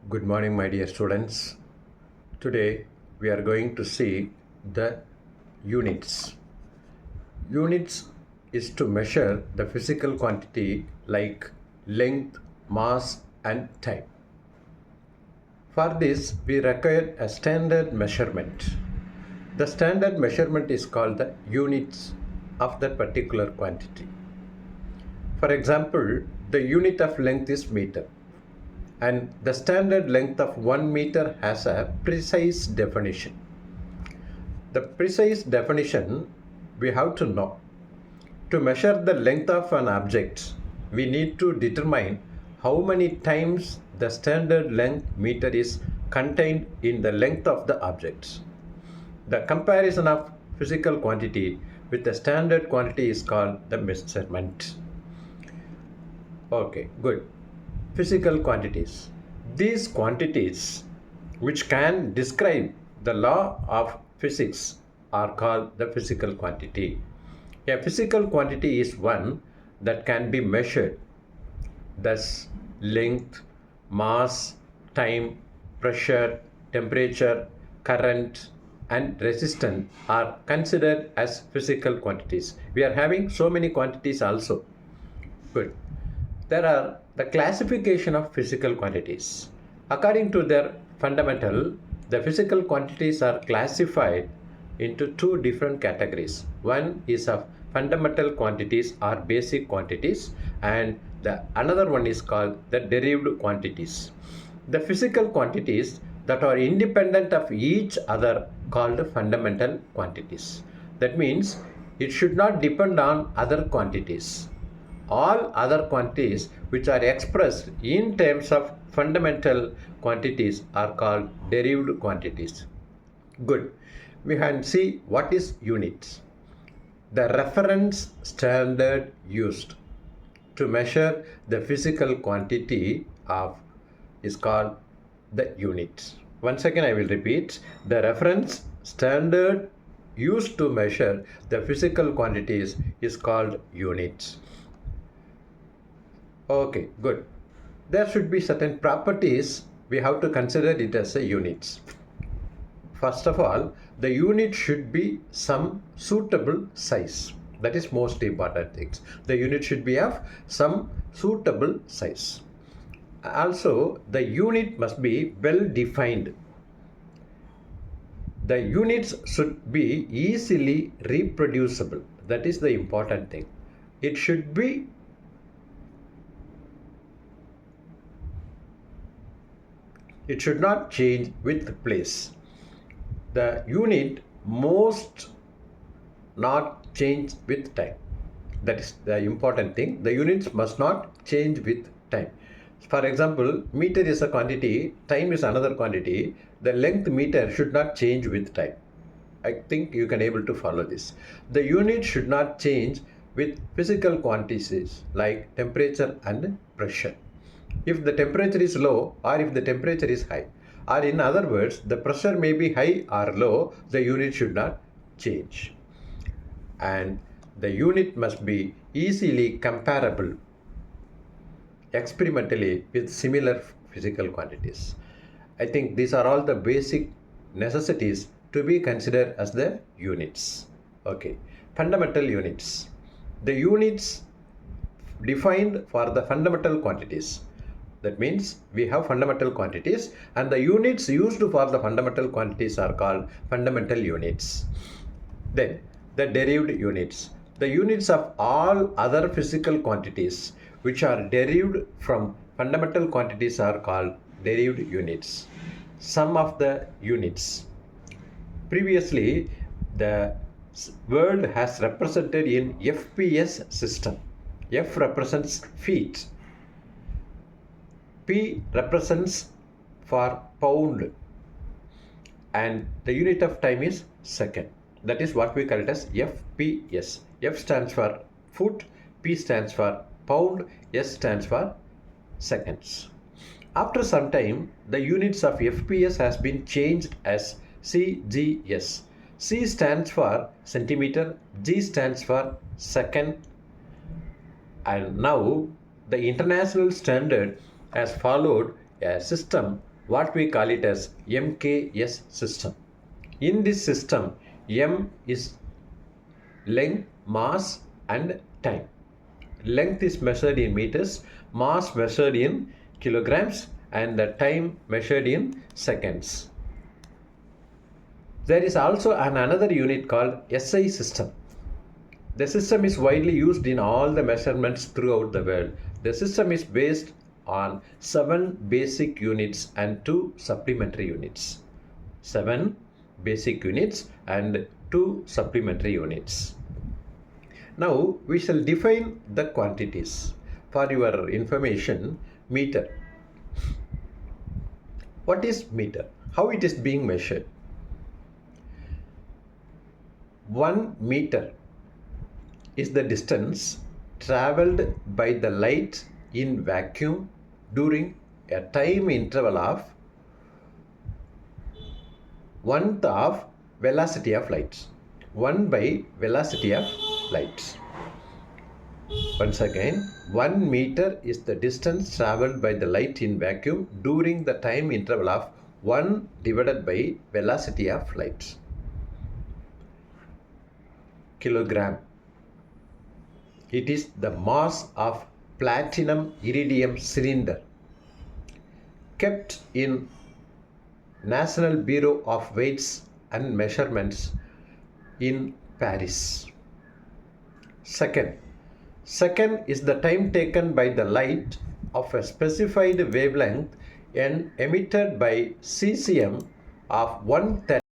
Good morning, my dear students. Today we are going to see the units. Units is to measure the physical quantity like length, mass, and time. For this, we require a standard measurement. The standard measurement is called the units of that particular quantity. For example, the unit of length is meter, and the standard length of 1 meter has a precise definition. The precise definition we have to know. To measure the length of an object, we need to determine how many times the standard length meter is contained in the length of the object. The comparison of physical quantity with the standard quantity is called the measurement. Okay, good. Physical quantities. These quantities which can describe the law of physics are called the physical quantity. A physical quantity is one that can be measured. Thus, length, mass, time, pressure, temperature, current, and resistance are considered as physical quantities. We are having so many quantities also. Good. There are the classification of physical quantities. According to their fundamental, the physical quantities are classified into two different categories. One is of fundamental quantities or basic quantities, and the another one is called the derived quantities. The physical quantities that are independent of each other called fundamental quantities. That means it should not depend on other quantities. All other quantities which are expressed in terms of fundamental quantities are called derived quantities. Good. We can see what is units. The reference standard used to measure the physical quantity of is called the units. Once again I will repeat. The reference standard used to measure the physical quantities is called units. Okay, good. There should be certain properties we have to consider it as a units. First of all, the unit should be some suitable size. That is most important things. The unit should be of some suitable size. Also, the unit must be well defined. The units should be easily reproducible. That is the important thing. It should not change with place. The unit must not change with time. That is the important thing. The units must not change with time. For example, meter is a quantity, time is another quantity. The length meter should not change with time. I think you can able to follow this. The unit should not change with physical quantities like temperature and pressure. If the temperature is low or if the temperature is high, or in other words, the pressure may be high or low, the unit should not change. And the unit must be easily comparable experimentally with similar physical quantities. I think these are all the basic necessities to be considered as the units. Okay, fundamental units. The units defined for the fundamental quantities. That means we have fundamental quantities and the units used for the fundamental quantities are called fundamental units. Then the derived units. The units of all other physical quantities which are derived from fundamental quantities are called derived units. Some of the units. Previously, the world has represented in FPS system. F represents feet. P represents for pound, and the unit of time is second. That is what we call it as FPS. F stands for foot, P stands for pound, S stands for seconds. After some time, the units of FPS has been changed as CGS. C stands for centimeter, G stands for second, and now the international standard has followed a system what we call it as MKS system. In this system, M is length, mass and time. Length is measured in meters, mass measured in kilograms, and the time measured in seconds. There is also another unit called SI system. The system is widely used in all the measurements throughout the world. The system is based on 7 basic units and 2 supplementary units. 7 basic units and 2 supplementary units. Now we shall define the quantities. For your information, meter. What is meter? How it is being measured? 1 meter is the distance traveled by the light in vacuum during a time interval of 1/3 of velocity of light. 1 by velocity of light. Once again, 1 meter is the distance traveled by the light in vacuum during the time interval of 1 divided by velocity of light. Kilogram. It is the mass of platinum iridium cylinder kept in National Bureau of Weights and Measurements in Paris. Second is the time taken by the light of a specified wavelength and emitted by cesium of 1/30